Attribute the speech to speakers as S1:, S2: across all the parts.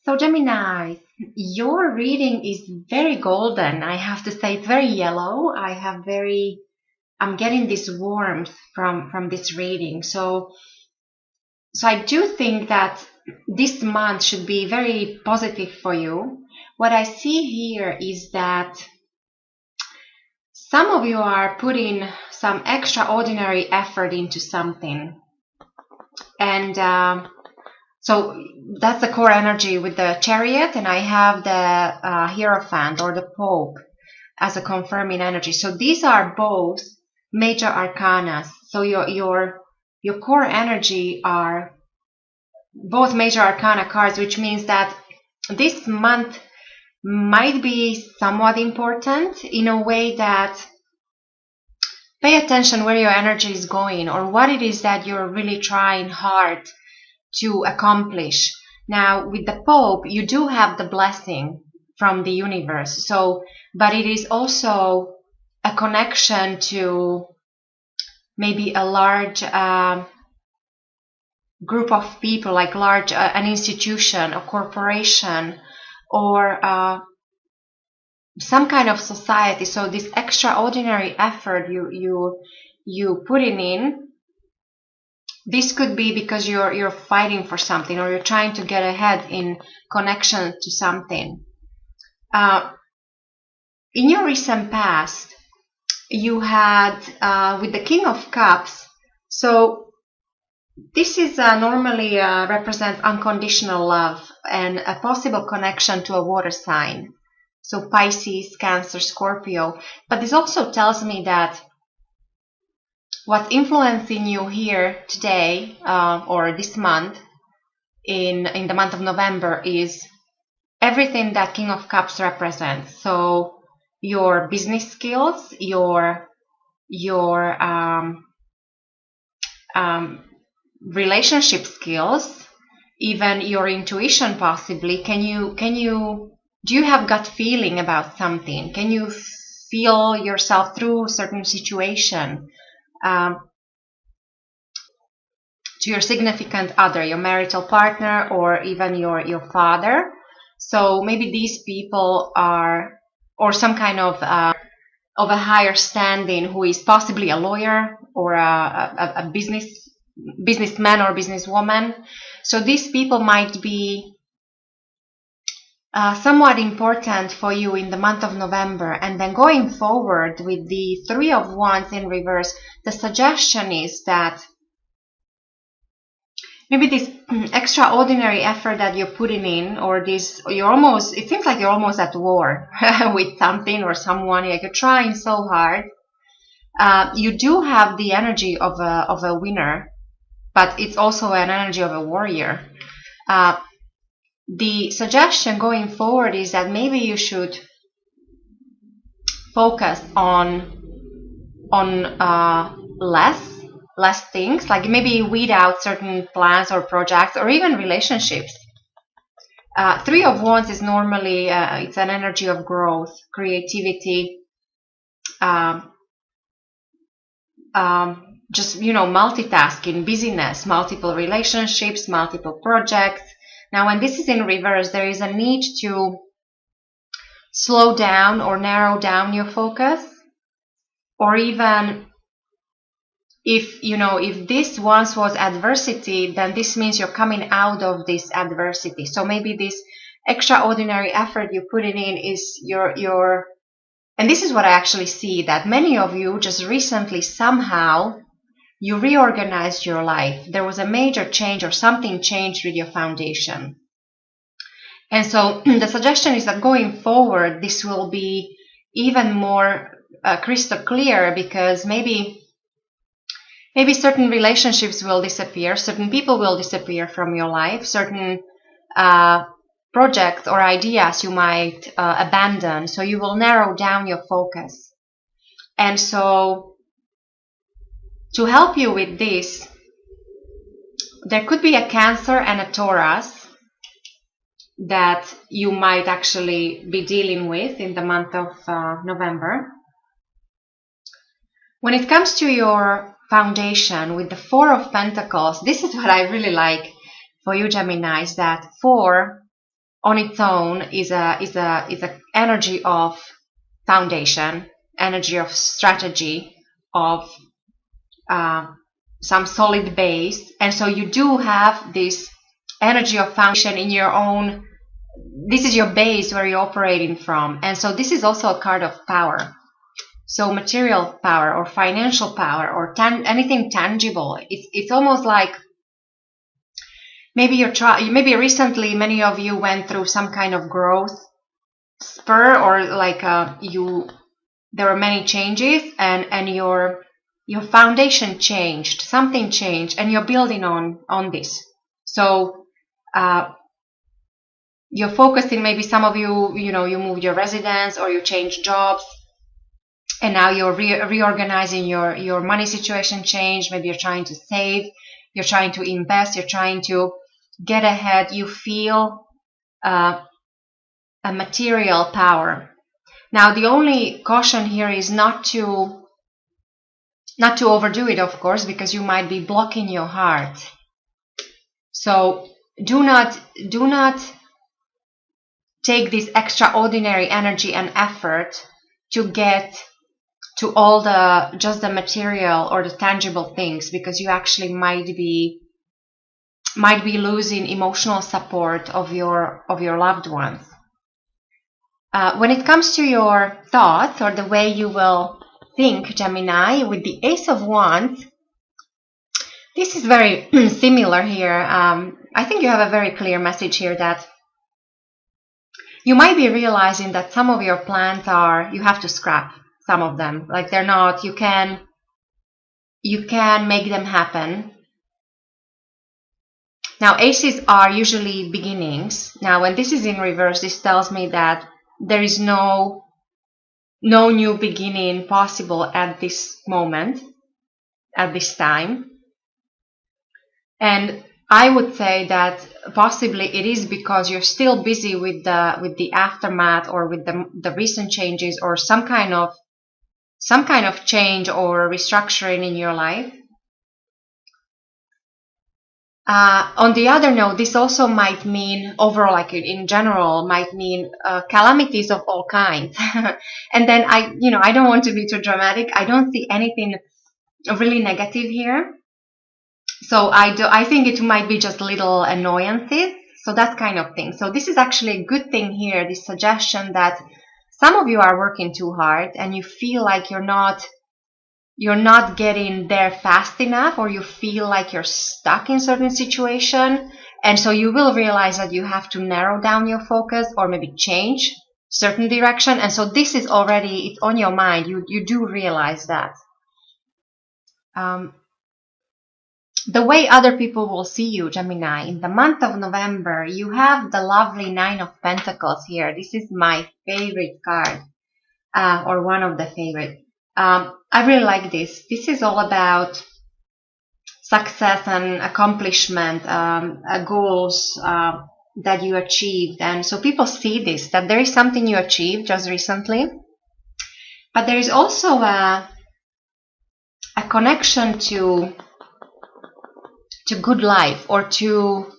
S1: So Gemini, your reading is very golden. I have to say it's very yellow. I'm getting this warmth from this reading. So I do think that this month should be very positive for you. What I see here is that some of you are putting some extraordinary effort into something. And so that's the core energy with the Chariot, and I have the Hierophant or the Pope as a confirming energy. So these are both major arcana. So your core energy are both major arcana cards, which means that this month might be somewhat important in a way that pay attention where your energy is going or what it is that you're really trying hard to accomplish. Now, with the Pope, you do have the blessing from the universe. But it is also a connection to maybe a large group of people, like an institution, a corporation, or some kind of society. So this extraordinary effort you putting in, this could be because you're fighting for something or you're trying to get ahead in connection to something. In your recent past, you had with the King of Cups. So this is normally represents unconditional love and a possible connection to a water sign. So Pisces, Cancer, Scorpio. But this also tells me that what's influencing you here today or this month, in the month of November, is everything that King of Cups represents. So your business skills, your relationship skills, even your intuition possibly. Do you have gut feeling about something? Can you feel yourself through a certain situation? To your significant other, your marital partner, or even your father. So maybe these people are, or some kind of a higher standing, who is possibly a lawyer or a businessman or businesswoman. So these people might be somewhat important for you in the month of November. And then going forward with the Three of Wands in reverse, the suggestion is that maybe this extraordinary effort that you're putting in, or it seems like you're almost at war with something or someone, like you're trying so hard. You do have the energy of a winner, but it's also an energy of a warrior. The suggestion going forward is that maybe you should focus on less things, like maybe weed out certain plans or projects or even relationships. Three of Wands is normally it's an energy of growth, creativity, just multitasking, busyness, multiple relationships, multiple projects. Now, when this is in reverse, there is a need to slow down or narrow down your focus, or even if this once was adversity, then this means you're coming out of this adversity. So maybe this extraordinary effort you're putting in is your and this is what I actually see, that many of you just recently somehow you reorganized your life. There was a major change or something changed with your foundation. And so the suggestion is that going forward, this will be even more crystal clear, because maybe certain relationships will disappear, certain people will disappear from your life, certain projects or ideas you might abandon. So you will narrow down your focus. And so to help you with this, there could be a Cancer and a Taurus that you might actually be dealing with in the month of November. When it comes to your foundation with the Four of Pentacles, this is what I really like for you, Gemini, is that 4 on its own is a energy of foundation, energy of strategy, of some solid base. And so you do have this energy of foundation in your own. This is your base where you're operating from. And so this is also a card of power. So material power or financial power or anything tangible. It's almost like maybe maybe recently many of you went through some kind of growth spur, or like there were many changes, and your foundation changed, something changed, and you're building on this. So you're focusing, maybe some of you, you moved your residence or you changed jobs, and now you're reorganizing your money situation change. Maybe you're trying to save, you're trying to invest, you're trying to get ahead. You feel a material power. Now, the only caution here is not to overdo it, of course, because you might be blocking your heart. So do not take this extraordinary energy and effort to get to all the material or the tangible things, because you actually might be losing emotional support of your loved ones. When it comes to your thoughts or the way you will think, Gemini, with the Ace of Wands, this is very similar here. I think you have a very clear message here that you might be realizing that some of your plans you have to scrap some of them. Like they're not, you can make them happen. Now, aces are usually beginnings. Now, when this is in reverse, this tells me that there is no new beginning possible at this moment, at this time. And I would say that possibly it is because you're still busy with the aftermath, or with the recent changes, or some kind of change or restructuring in your life. On the other note, this also might mean overall, like in general, might mean calamities of all kinds. And then I don't want to be too dramatic. I don't see anything really negative here. So I think it might be just little annoyances. So that kind of thing. So this is actually a good thing here, this suggestion that some of you are working too hard and you feel like you're not getting there fast enough, or you feel like you're stuck in certain situation. And so you will realize that you have to narrow down your focus, or maybe change certain direction. And so this is already, it's on your mind. You do realize that. The way other people will see you, Gemini, in the month of November, you have the lovely Nine of Pentacles here. This is my favorite card, or one of the favorite. I really like this. This is all about success and accomplishment, goals that you achieved. And so people see this, that there is something you achieved just recently. But there is also a connection to good life, or to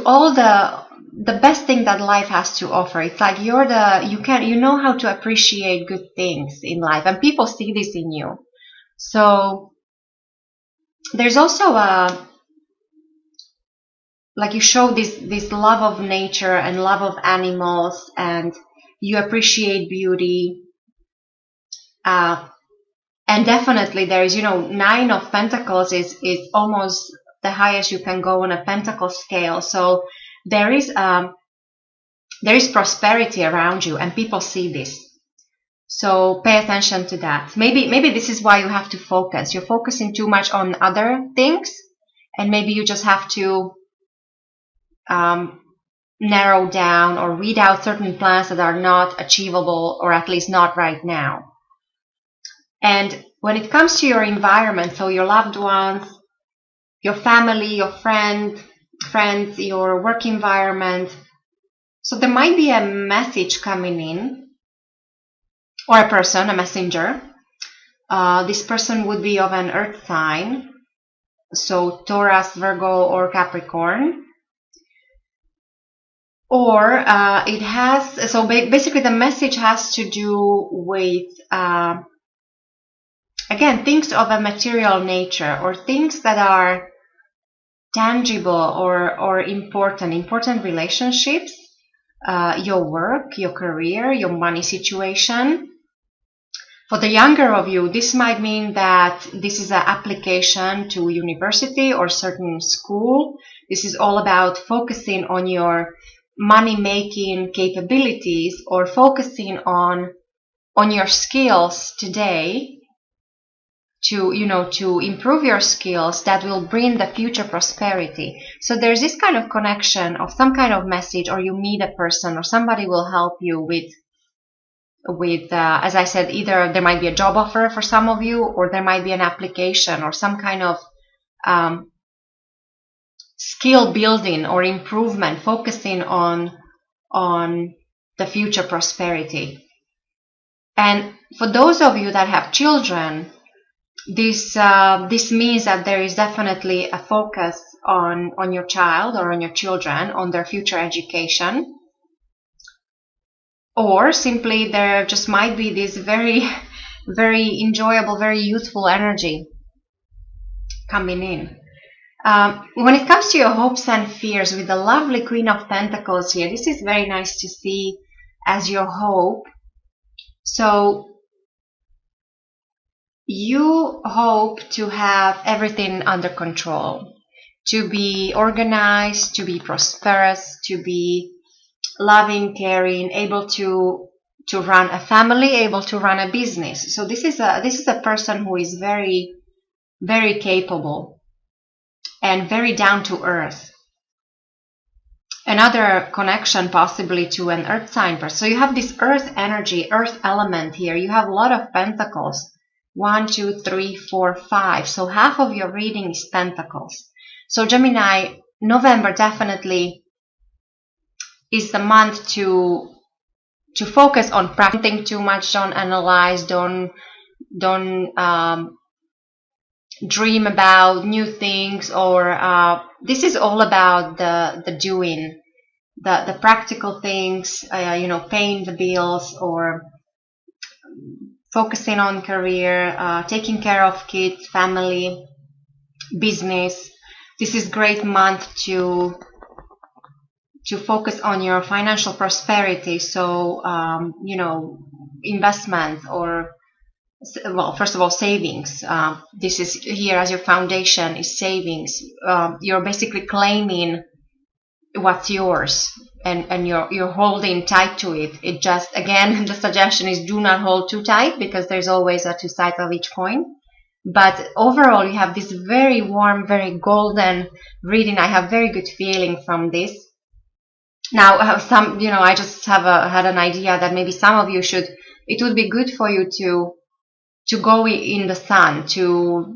S1: all the best thing that life has to offer. It's like you know how to appreciate good things in life, and people see this in you. So there's also like you show this love of nature and love of animals, and you appreciate beauty. And definitely there is, Nine of Pentacles is almost the highest you can go on a pentacle scale. So there is prosperity around you, and people see this. So pay attention to that. Maybe this is why you have to focus. You're focusing too much on other things, and maybe you just have to narrow down or weed out certain plans that are not achievable, or at least not right now. And when it comes to your environment, so your loved ones, your family, your friends, your work environment, so there might be a message coming in, or a person, a messenger. This person would be of an earth sign. so Taurus, Virgo, or Capricorn. Or it has, so basically the message has to do with, again, things of a material nature, or things that are tangible or important relationships, your work, your career, your money situation. For the younger of you, this might mean that this is an application to university or certain school. This is all about focusing on your money-making capabilities, or focusing on your skills today to improve your skills that will bring the future prosperity. So there's this kind of connection of some kind of message, or you meet a person, or somebody will help you with as I said, either there might be a job offer for some of you, or there might be an application or some kind of skill building or improvement, focusing on the future prosperity. And for those of you that have children, this means that there is definitely a focus on your child or on your children, on their future education. Or simply there just might be this very, very enjoyable, very youthful energy coming in. When it comes to your hopes and fears, with the lovely Queen of Pentacles here, this is very nice to see as your hope. So you hope to have everything under control, to be organized, to be prosperous, to be loving, caring, able to run a family, able to run a business. So this is a person who is very, very capable and very down to earth. Another connection possibly to an earth sign person. So you have this earth energy, earth element here. You have a lot of pentacles. 1, 2, 3, 4, 5. So half of your reading is pentacles. So Gemini, November definitely is the month to focus on practicing. Don't think too much, don't analyze, don't dream about new things, or this is all about the doing, the practical things, paying the bills, or focusing on career, taking care of kids, family, business. This is great month to focus on your financial prosperity. So, investment, or, well, first of all, savings. This is here as your foundation is savings. You're basically claiming what's yours, and you're holding tight to it. It just, again, the suggestion is do not hold too tight, because there's always two sides of each coin. But overall, you have this very warm, very golden reading. I have very good feeling from this. Now, I just had an idea that maybe some of you it would be good for you to go in the sun to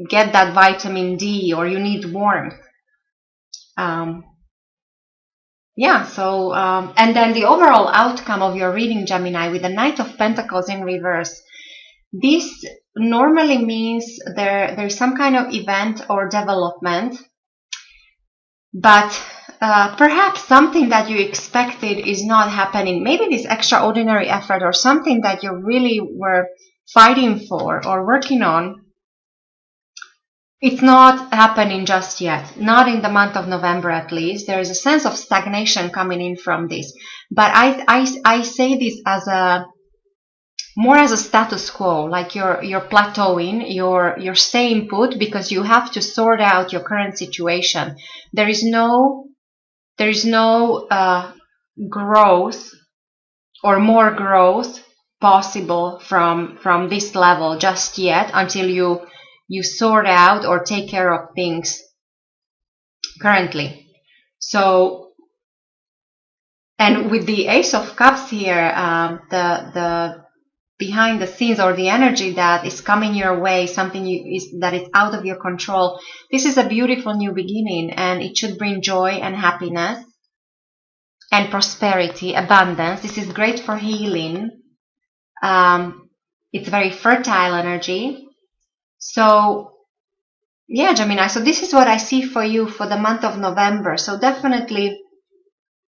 S1: get that vitamin D, or you need warmth. And then the overall outcome of your reading, Gemini, with the Knight of Pentacles in reverse. This normally means there's some kind of event or development, but perhaps something that you expected is not happening. Maybe this extraordinary effort, or something that you really were fighting for or working on, it's not happening just yet. Not in the month of November, at least. There is a sense of stagnation coming in from this. But I say this as more as a status quo, like you're plateauing, you're staying put, because you have to sort out your current situation. There is no growth or more growth possible from this level just yet, until you sort out or take care of things currently. So, and with the Ace of Cups here, the behind the scenes, or the energy that is coming your way, something that is out of your control. This is a beautiful new beginning, and it should bring joy and happiness and prosperity, abundance. This is great for healing. It's very fertile energy. So yeah, Gemini, so this is what I see for you for the month of November. So definitely